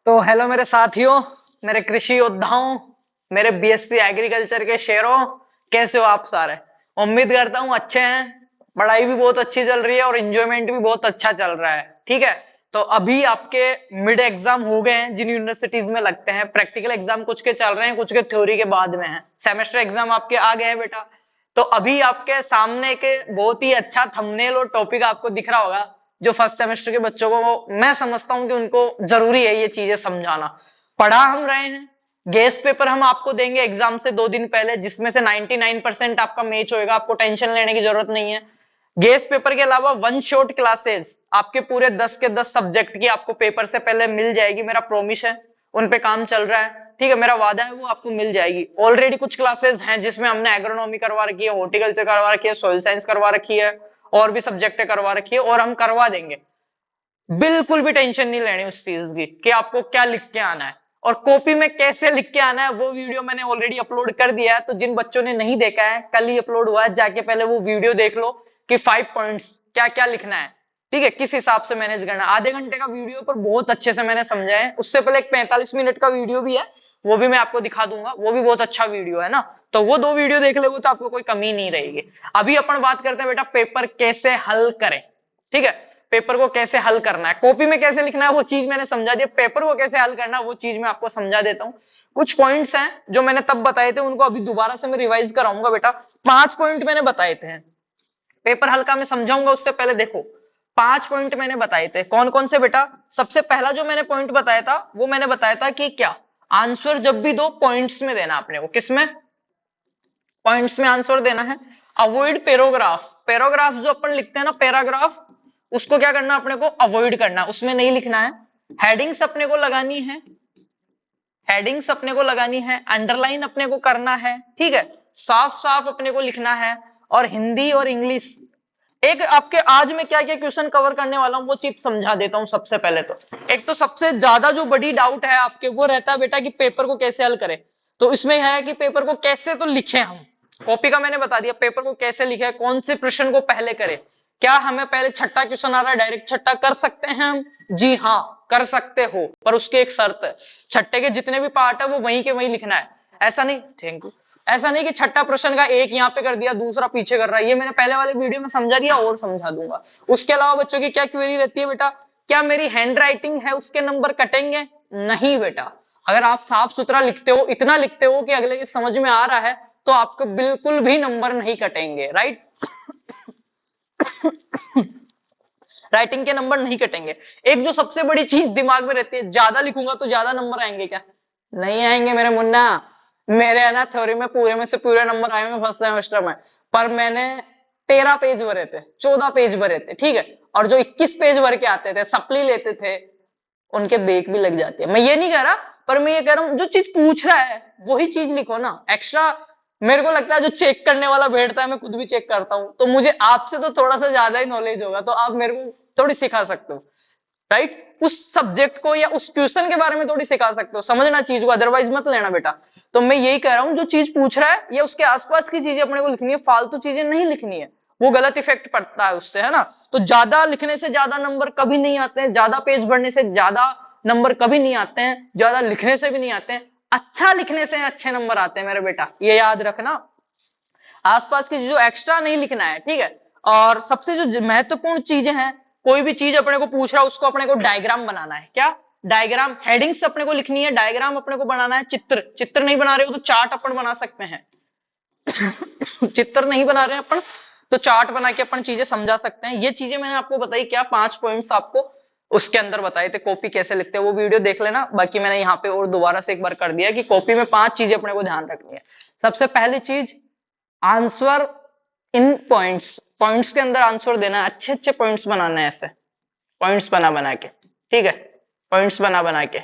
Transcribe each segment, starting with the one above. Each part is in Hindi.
तो हेलो मेरे साथियों, मेरे कृषि योद्धाओं, मेरे बीएससी एग्रीकल्चर के शेरों, कैसे हो आप सारे। उम्मीद करता हूँ अच्छे हैं। पढ़ाई भी बहुत अच्छी चल रही है और एंजॉयमेंट भी बहुत अच्छा चल रहा है। ठीक है। तो अभी आपके मिड एग्जाम हो गए हैं जिन यूनिवर्सिटीज में लगते हैं। प्रैक्टिकल एग्जाम कुछ के चल रहे हैं, कुछ के थ्योरी के बाद में है। सेमेस्टर एग्जाम आपके आ गए हैं बेटा। तो अभी आपके सामने के बहुत ही अच्छा थंबनेल और टॉपिक आपको दिख रहा होगा, जो फर्स्ट सेमेस्टर के बच्चों को मैं समझता हूं कि उनको जरूरी है ये चीजें समझाना। पढ़ा हम रहे हैं। गेस्ट पेपर हम आपको देंगे एग्जाम से 2 दिन पहले, जिसमें से 99% आपका मैच होएगा। आपको टेंशन लेने की जरूरत नहीं है। गेस्ट पेपर के अलावा वन शॉट क्लासेस आपके पूरे 10 के 10 सब्जेक्ट की आपको पेपर से पहले मिल जाएगी। मेरा प्रॉमिस है, उन पे काम चल रहा है। ठीक है, मेरा वादा है, वो आपको मिल जाएगी। ऑलरेडी कुछ क्लासेस हैं जिसमें हमने एग्रोनॉमी करवा रखी है, हॉर्टिकल्चर करवा रखी है, सोइल साइंस करवा रखी है, और भी सब्जेक्ट करवा रखी है, और हम करवा देंगे। बिल्कुल भी टेंशन नहीं लेनी उस चीज की कि आपको क्या लिख के आना है और कॉपी में कैसे लिख के आना है। वो वीडियो मैंने ऑलरेडी अपलोड कर दिया है, तो जिन बच्चों ने नहीं देखा है, कल ही अपलोड हुआ है, जाके पहले वो वीडियो देख लो कि 5 पॉइंट्स क्या क्या लिखना है। ठीक है, किस हिसाब से मैनेज करना है। आधे घंटे का वीडियो पर बहुत अच्छे से मैंने समझाया है। उससे पहले एक 45 मिनट का वीडियो भी है, वो भी मैं आपको दिखा दूंगा। वो भी बहुत अच्छा वीडियो है ना। तो वो 2 वीडियो देख ले, वो तो आपको कोई कमी नहीं रहेगी। अभी अपन बात करते हैं बेटा पेपर कैसे हल करें। ठीक है, पेपर को कैसे हल करना है, कॉपी में कैसे लिखना है वो चीज मैंने समझा दिया। पेपर को कैसे हल करना है वो चीज मैं आपको समझा देता हूँ। कुछ पॉइंट्स हैं जो मैंने तब बताए थे, उनको अभी दोबारा से मैं रिवाइज कराऊंगा बेटा। 5 पॉइंट मैंने बताए थे, पेपर हल्का मैं समझाऊंगा उससे पहले देखो। 5 पॉइंट मैंने बताए थे, कौन कौन से बेटा। सबसे पहला जो मैंने पॉइंट बताया था, वो मैंने बताया था कि क्या आंसर जब भी दो पॉइंट्स में देना अपने को। किसमें? पॉइंट्स में आंसर देना है। Avoid paragraph. पैराग्राफ जो अपन लिखते हैं ना, पैराग्राफ, उसको क्या करना अपने को? अवॉइड करना, उसमें नहीं लिखना है। हेडिंग्स अपने को लगानी है, हेडिंग्स अपने को लगानी है। अंडरलाइन अपने को करना है। ठीक है, साफ साफ अपने को लिखना है। और हिंदी और इंग्लिश, एक आपके आज में क्या क्या क्वेश्चन कवर करने वाला हूं वो चीज समझा देता हूं। सबसे पहले तो एक तो सबसे ज्यादा जो बड़ी डाउट है आपके, वो रहता है बेटा कि पेपर को कैसे हल करें। तो इसमें है कि पेपर को कैसे तो लिखे हम। कॉपी का मैंने बता दिया, पेपर को कैसे लिखे, कौन से प्रश्न को पहले करें। क्या हमें पहले छठा क्वेश्चन आ रहा है, डायरेक्ट छठा कर सकते हैं हम? जी हाँ, कर सकते हो, पर उसकी एक शर्त है। छठे के जितने भी पार्ट है वो वहीं के वहीं लिखना है। ऐसा नहीं, थैंक यू, ऐसा नहीं कि छठा प्रश्न का एक यहाँ पे कर दिया, दूसरा पीछे कर रहा है। ये मैंने पहले वाले वीडियो में समझा दिया और समझा दूंगा। उसके अलावा बच्चों की क्या क्वेरी रहती है बेटा? क्या मेरी हैंड राइटिंग है उसके नंबर कटेंगे? नहीं बेटा, अगर आप साफ सुथरा लिखते हो, इतना लिखते हो कि अगले के समझ में आ रहा है, तो आपको बिल्कुल भी नंबर नहीं कटेंगे। राइट, राइटिंग के नंबर नहीं कटेंगे। एक जो सबसे बड़ी चीज दिमाग में रहती है, ज्यादा लिखूंगा तो ज्यादा नंबर आएंगे क्या? नहीं आएंगे मेरे मुन्ना। मेरे है ना थ्योरी में पूरे में से पूरे नंबर आए हुए फर्स्ट सेमेस्टर में, पर मैंने 13 पेज भरे थे, 14 पेज भरे थे। ठीक है, और जो 21 पेज भर के आते थे, सप्ली लेते थे, उनके बेक भी लग जाती है। मैं ये नहीं कह रहा, पर मैं ये कह रहा हूं जो चीज पूछ रहा है वही चीज लिखो ना। एक्स्ट्रा मेरे को लगता है जो चेक करने वाला बैठता है, मैं खुद भी चेक करता हूं, तो मुझे आपसे तो थोड़ा सा ज्यादा ही नॉलेज होगा, तो आप मेरे को थोड़ी सिखा सकते हो। राइट, उस सब्जेक्ट को या उस क्वेश्चन के बारे में थोड़ी सिखा सकते हो, समझना चीज को, अदरवाइज मत लेना बेटा। तो मैं यही कह रहा हूं, जो चीज पूछ रहा है या उसके आसपास की चीजें अपने को लिखनी है, फालतू चीजें नहीं लिखनी है। वो गलत इफेक्ट पड़ता है उससे, है ना। तो ज्यादा लिखने से ज्यादा नंबर कभी नहीं आते हैं, ज्यादा पेज भरने से ज्यादा नंबर कभी नहीं आते हैं, ज्यादा लिखने से भी नहीं आते हैं। अच्छा लिखने से अच्छे नंबर आते हैं मेरे बेटा, ये याद रखना। आसपास की जो एक्स्ट्रा नहीं लिखना है। ठीक है, और सबसे जो महत्वपूर्ण चीजें हैं, कोई भी चीज अपने को पूछ रहा है उसको अपने को डायग्राम बनाना है। क्या डायग्राम? हेडिंग्स अपने को लिखनी है, डायग्राम अपने को बनाना है। चित्र, चित्र नहीं बना रहे हो तो चार्ट अपन बना सकते हैं। चित्र नहीं बना रहे हैं अपन, तो चार्ट बना के अपन चीजें समझा सकते हैं। ये चीजें मैंने आपको बताई, क्या 5 पॉइंट्स आपको उसके अंदर बताए थे। कॉपी कैसे लिखते हैं वो वीडियो देख लेना। बाकी मैंने यहाँ पे और दोबारा से एक बार कर दिया कि कॉपी में 5 चीजें अपने को ध्यान रखनी है। सबसे पहली चीज, आंसर इन पॉइंट्स, पॉइंट्स के अंदर आंसर देना है। अच्छे अच्छे पॉइंट्स बनाने हैं, ऐसे पॉइंट्स बना बना के। ठीक है, पॉइंट्स बना बना के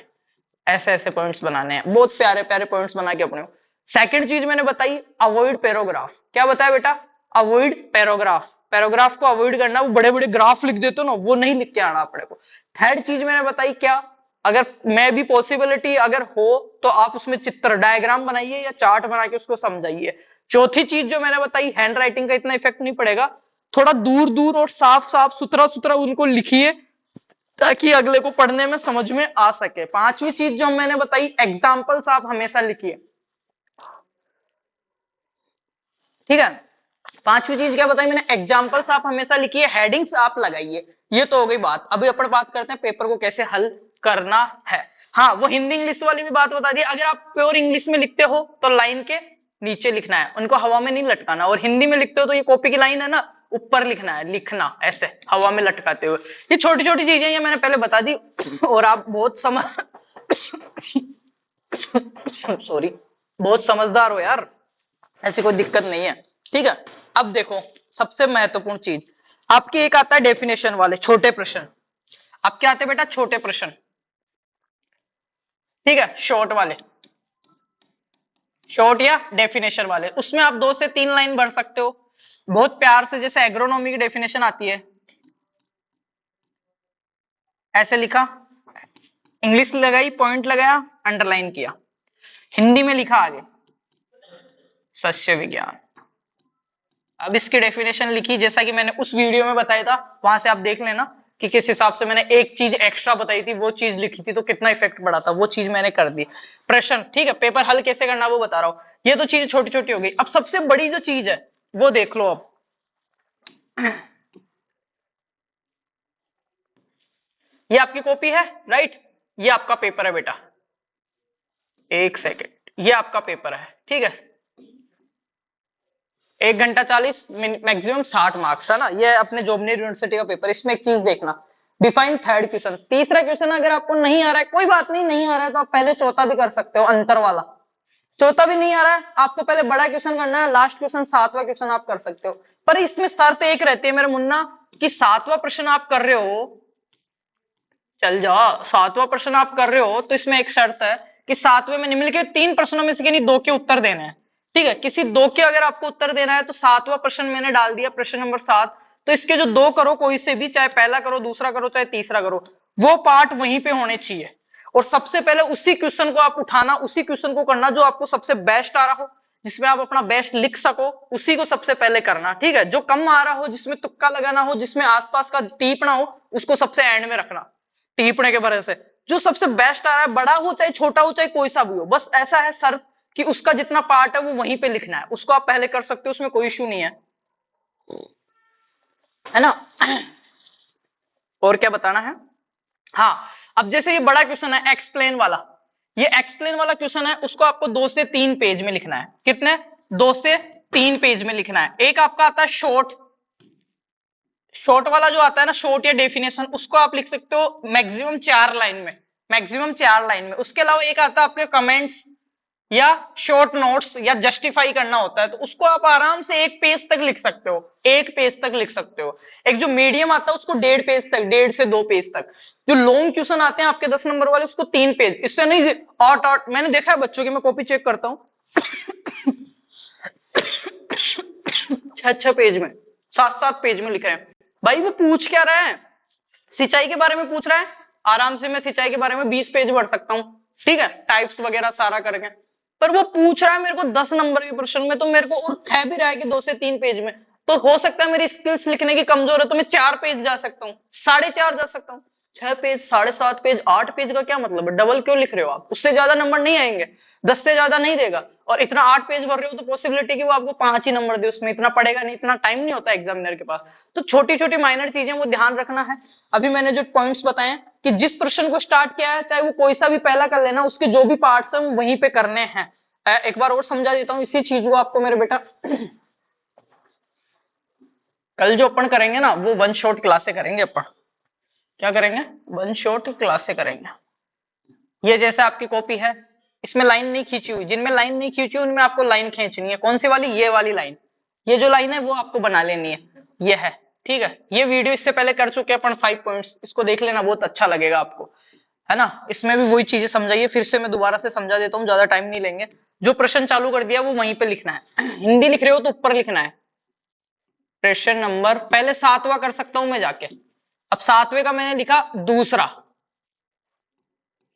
ऐसे ऐसे पॉइंट्स बनाने हैं, बहुत प्यारे प्यारे पॉइंट्स बना के अपने को। सेकंड चीज मैंने बताई, अवॉइड पैराग्राफ। क्या बताया बेटा? Avoid paragraph. पैराग्राफ को अवॉइड करना, वो बड़े बड़े ग्राफ लिख देते हो ना, वो नहीं लिख के आना अपने को। थर्ड चीज मैंने बताई, क्या अगर मैं भी पॉसिबिलिटी अगर हो तो आप उसमें चित्र, डायग्राम बनाइए या चार्ट बना के उसको समझाइए। चौथी चीज जो मैंने बताई, हैंड राइटिंग का इतना इफेक्ट नहीं पड़ेगा, थोड़ा दूर दूर और साफ साफ सुथरा सुथरा उनको लिखिए, ताकि अगले को पढ़ने में समझ में आ सके। पांचवी चीज जो मैंने बताई, एग्जाम्पल्स आप हमेशा लिखिए, ठीक है। पांचवी चीज क्या बताई मैंने, एग्जाम्पल्स आप हमेशा लिखिए, हेडिंग्स आप लगाइए। ये तो हो गई बात। अभी अपन बात करते हैं पेपर को कैसे हल करना है। हाँ, वो हिंदी इंग्लिश वाली भी बात बता दी। अगर आप प्योर इंग्लिश में लिखते हो तो लाइन के नीचे लिखना है, उनको हवा में नहीं लटकाना। और हिंदी में लिखते हो तो ये कॉपी की लाइन है ना, ऊपर लिखना है, लिखना ऐसे हवा में लटकाते हुए। ये छोटी छोटी चीजें ये मैंने पहले बता दी और आप बहुत समझ सॉरी, बहुत समझदार हो यार, ऐसी कोई दिक्कत नहीं है, ठीक है। अब देखो, सबसे महत्वपूर्ण चीज आपकी एक आता है डेफिनेशन वाले छोटे प्रश्न। अब क्या आते हैं बेटा, छोटे प्रश्न, ठीक है, शॉर्ट वाले, शॉर्ट या डेफिनेशन वाले। उसमें आप 2 से 3 लाइन भर सकते हो बहुत प्यार से। जैसे एग्रोनॉमी की डेफिनेशन आती है, ऐसे लिखा, इंग्लिश लगाई, पॉइंट लगाया, अंडरलाइन किया, हिंदी में लिखा आगे सस्य विज्ञान। अब इसकी डेफिनेशन लिखी जैसा कि मैंने उस वीडियो में बताया था, वहां से आप देख लेना कि किस हिसाब से मैंने एक चीज एक्स्ट्रा बताई थी, वो चीज लिखी थी तो कितना इफेक्ट पड़ा था, वो चीज मैंने कर दी। प्रश्न, ठीक है, पेपर हल कैसे करना वो बता रहा हूं। ये तो चीजें छोटी छोटी हो गई। अब सबसे बड़ी जो चीज है वो देख लो। अब ये आपकी कॉपी है, राइट, ये आपका पेपर है बेटा। एक सेकेंड, ये आपका पेपर है, ठीक है। 1 घंटा 40 मिनट, मैक्सिमम 60 मार्क्स है ना। ये अपने जोबनेर यूनिवर्सिटी का पेपर। इसमें एक चीज देखना, डिफाइन थर्ड क्वेश्चन। तीसरा क्वेश्चन अगर आपको नहीं आ रहा है, कोई बात नहीं, नहीं आ रहा है तो आप पहले चौथा भी कर सकते हो, अंतर वाला। चौथा भी नहीं आ रहा है, आपको पहले बड़ा क्वेश्चन करना है, लास्ट क्वेश्चन 7वां क्वेश्चन आप कर सकते हो। पर इसमें शर्त एक रहती है मेरे मुन्ना, कि 7वां प्रश्न आप कर रहे हो, चल जाओ, 7वां प्रश्न आप कर रहे हो तो इसमें एक शर्त है कि 7वें में निम्नलिखित 3 प्रश्नों में से किन्हीं 2 के उत्तर देने हैं, ठीक है। किसी 2 के अगर आपको उत्तर देना है तो 7वां प्रश्न मैंने डाल दिया, प्रश्न नंबर 7। तो इसके जो 2 करो, कोई से भी, चाहे पहला करो, दूसरा करो, चाहे तीसरा करो, वो पार्ट वहीं पे होने चाहिए। और सबसे पहले उसी क्वेश्चन को आप उठाना, उसी क्वेश्चन को करना जो आपको सबसे बेस्ट आ रहा हो, जिसमें आप अपना बेस्ट लिख सको, उसी को सबसे पहले करना, ठीक है। जो कम आ रहा हो, जिसमें तुक्का लगाना हो, जिसमें आसपास का टीप ना हो, उसको सबसे एंड में रखना, टीपने के भरोसे। जो सबसे बेस्ट आ रहा है, बड़ा हो चाहे छोटा हो चाहे कोई सा भी हो, बस ऐसा है सर कि उसका जितना पार्ट है वो वहीं पे लिखना है, उसको आप पहले कर सकते हो, उसमें कोई इश्यू नहीं है ना। और क्या बताना है, हाँ। अब जैसे ये बड़ा क्वेश्चन है एक्सप्लेन वाला, ये एक्सप्लेन वाला क्वेश्चन है, उसको आपको 2 से 3 पेज में लिखना है। कितने, 2 से 3 पेज में लिखना है। एक आपका आता है शॉर्ट, शॉर्ट वाला जो आता है ना, शॉर्ट या डेफिनेशन, उसको आप लिख सकते हो मैक्सिमम 4 लाइन में, मैक्सिमम 4 लाइन में। उसके अलावा एक आता है आपके कमेंट्स या शॉर्ट नोट्स या जस्टिफाई करना होता है, तो उसको आप आराम से 1 पेज तक लिख सकते हो, 1 पेज तक लिख सकते हो। एक जो मीडियम आता है उसको 1.5 पेज तक, 1.5 से 2 पेज तक। जो लॉन्ग क्वेश्चन आते हैं आपके 10 नंबर वाले, उसको 3 पेज, इससे नहीं। आठ मैंने देखा है बच्चों की, मैं कॉपी चेक करता हूँ 6 पेज में, 7 पेज में लिखे हैं। भाई वो पूछ क्या रहा है, सिंचाई के बारे में पूछ रहा है, आराम से मैं सिंचाई के बारे में 20 पेज भर सकता हूँ, ठीक है, टाइप्स वगैरह सारा करके। पर वो पूछ रहा है मेरे को 10 नंबर के प्रश्न में, तो मेरे को और कह भी रहा है कि 2 से 3 पेज में, तो हो सकता है मेरी स्किल्स लिखने की कमजोर है, तो मैं 4 पेज जा सकता हूँ, 4.5 जा सकता हूँ। 6 पेज, 7.5 पेज, 8 पेज का क्या मतलब है, डबल क्यों लिख रहे हो आप, उससे ज्यादा नंबर नहीं आएंगे, 10 से ज्यादा नहीं देगा। और इतना 8 पेज भर रहे हो तो पॉसिबिलिटी कि वो आपको 5 ही नंबर दे, उसमें इतना पड़ेगा नहीं, इतना टाइम नहीं होता एग्जामिनर के पास। तो छोटी छोटी माइनर चीजें वो ध्यान रखना है। अभी मैंने जो पॉइंट्स बताए कि जिस प्रश्न को स्टार्ट किया है, चाहे वो कोई सा भी पहला कर लेना, उसके जो भी पार्ट्स हैं वहीं पे करने हैं। एक बार और समझा देता हूँ इसी चीज को आपको मेरे बेटा। कल जो अपन करेंगे ना, वो 1 शॉट क्लासे करेंगे अपन। क्या करेंगे, 1 शॉट क्लासे करेंगे। ये जैसे आपकी कॉपी है, इसमें लाइन नहीं खींची हुई, जिनमें लाइन नहीं खींची हुई उनमें आपको लाइन खींचनी है। कौन सी वाली, ये वाली लाइन, ये जो लाइन है वो आपको बना लेनी है, ये है, ठीक है। ये वीडियो इससे पहले कर चुके हैं अपन 5 पॉइंट्स, इसको देख लेना, बहुत अच्छा लगेगा आपको, है ना। इसमें भी वही चीजें समझाइए, फिर से मैं दोबारा से समझा देता हूँ, ज्यादा टाइम नहीं लेंगे। जो प्रश्न चालू कर दिया वो वहीं पे लिखना है। हिंदी लिख रहे हो तो ऊपर लिखना है। प्रश्न नंबर, पहले 7वां कर सकता हूं मैं जाके। अब 7वें का मैंने लिखा दूसरा,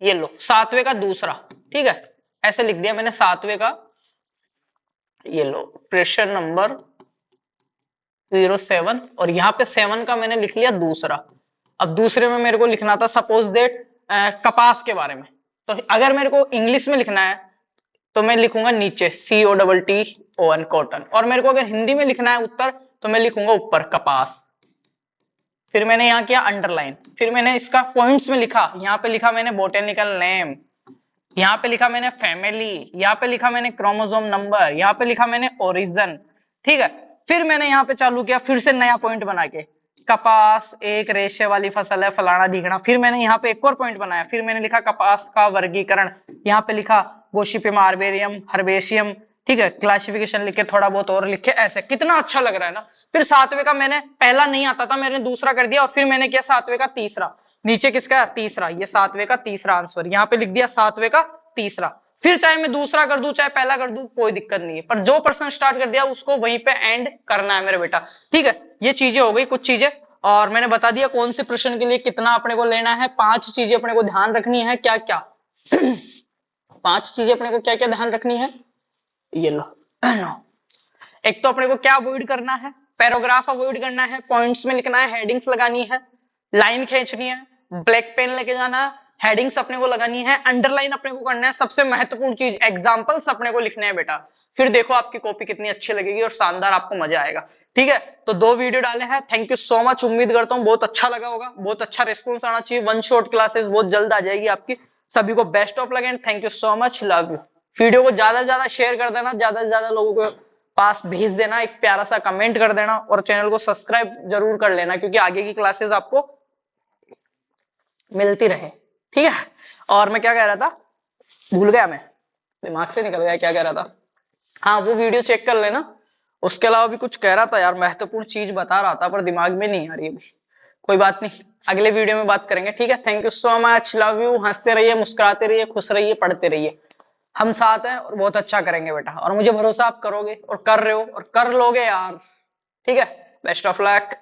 ये लो 7वें का दूसरा, ठीक है, ऐसे लिख दिया मैंने 7वें का। ये लो प्रश्न नंबर 07, और यहाँ पे 7 का मैंने लिख लिया दूसरा। अब दूसरे में मेरे को लिखना था सपोज दैट कपास के बारे में। तो अगर मेरे को इंग्लिश में लिखना है तो मैं लिखूंगा नीचे COTTON कॉटन, और मेरे को अगर हिंदी में लिखना है उत्तर तो मैं लिखूंगा ऊपर कपास। फिर मैंने यहाँ किया अंडरलाइन, फिर मैंने इसका पॉइंट्स में लिखा, यहाँ पे लिखा मैंने बोटेनिकल नेम, यहाँ पे लिखा मैंने फैमिली, यहाँ पे लिखा मैंने क्रोमोसोम नंबर, यहाँ पे लिखा मैंने ओरिजिन। ठीक है, फिर मैंने यहाँ पे चालू किया फिर से नया पॉइंट बना के, कपास एक रेशे वाली फसल है फलाना ढीकना। फिर मैंने यहाँ पे एक और पॉइंट बनाया, फिर मैंने लिखा कपास का वर्गीकरण, यहाँ पे लिखा गोसिपियम आर्बोरियम हर्बेशियम। ठीक है, क्लासिफिकेशन लिखे, थोड़ा बहुत और लिखे, ऐसे कितना अच्छा लग रहा है ना। फिर सातवें का मैंने पहला नहीं आता था, मैंने दूसरा कर दिया, और फिर मैंने किया सातवें का तीसरा। नीचे किसका है? तीसरा, ये सातवें का तीसरा आंसर, यहाँ पे लिख दिया सातवें का तीसरा। फिर चाहे मैं दूसरा कर दूं चाहे पहला कर दूं कोई दिक्कत नहीं है, पर जो पर्सन स्टार्ट कर दिया उसको वहीं पे एंड करना है मेरे बेटा। ठीक है, ये चीजें हो गई कुछ चीजें, और मैंने बता दिया कौन से प्रश्न के लिए कितना अपने को लेना है। 5 चीजें अपने को ध्यान रखनी है, क्या क्या 5 चीजें अपने को क्या क्या ध्यान रखनी है, ये लो। एक तो अपने को क्या अवॉइड करना है, पैराग्राफ अवॉइड करना है, पॉइंट्स में लिखना है, हेडिंग्स लगानी है, लाइन खींचनी है, ब्लैक पेन लेके जाना है, हेडिंग्स अपने को लगानी है, अंडरलाइन अपने को करना है, सबसे महत्वपूर्ण चीज एग्जांपल्स अपने को लिखने हैं बेटा। फिर देखो आपकी कॉपी कितनी अच्छी लगेगी और शानदार, आपको मजा आएगा। ठीक है, तो 2 वीडियो डाले हैं, थैंक यू सो मच। उम्मीद करता हूँ बहुत अच्छा लगा होगा, बहुत अच्छा रिस्पॉन्स आना चाहिए। 1 शॉट क्लासेस बहुत जल्द आ जाएगी आपकी। सभी को best of luck and thank you so much, love you. Video को ज्यादा से ज्यादा शेयर कर देना, ज्यादा से ज्यादा लोगों को पास भेज देना, एक प्यारा सा कमेंट कर देना, और चैनल को सब्सक्राइब जरूर कर लेना, क्योंकि आगे की क्लासेस आपको मिलती रहे। ठीक है, और मैं क्या कह रहा था, भूल गया, मैं दिमाग से निकल गया क्या कह रहा था। हाँ, वो वीडियो चेक कर लेना। उसके अलावा भी कुछ कह रहा था यार, महत्वपूर्ण चीज बता रहा था पर दिमाग में नहीं आ रही अभी। कोई बात नहीं, अगले वीडियो में बात करेंगे। ठीक है, thank you so much, love you. हंसते रहिए, मुस्कुराते रहिए, खुश रहिए, पढ़ते रहिए, हम साथ हैं और बहुत अच्छा करेंगे बेटा। और मुझे भरोसा आप करोगे और कर रहे हो और कर लोगे यार। ठीक है, बेस्ट ऑफ लक।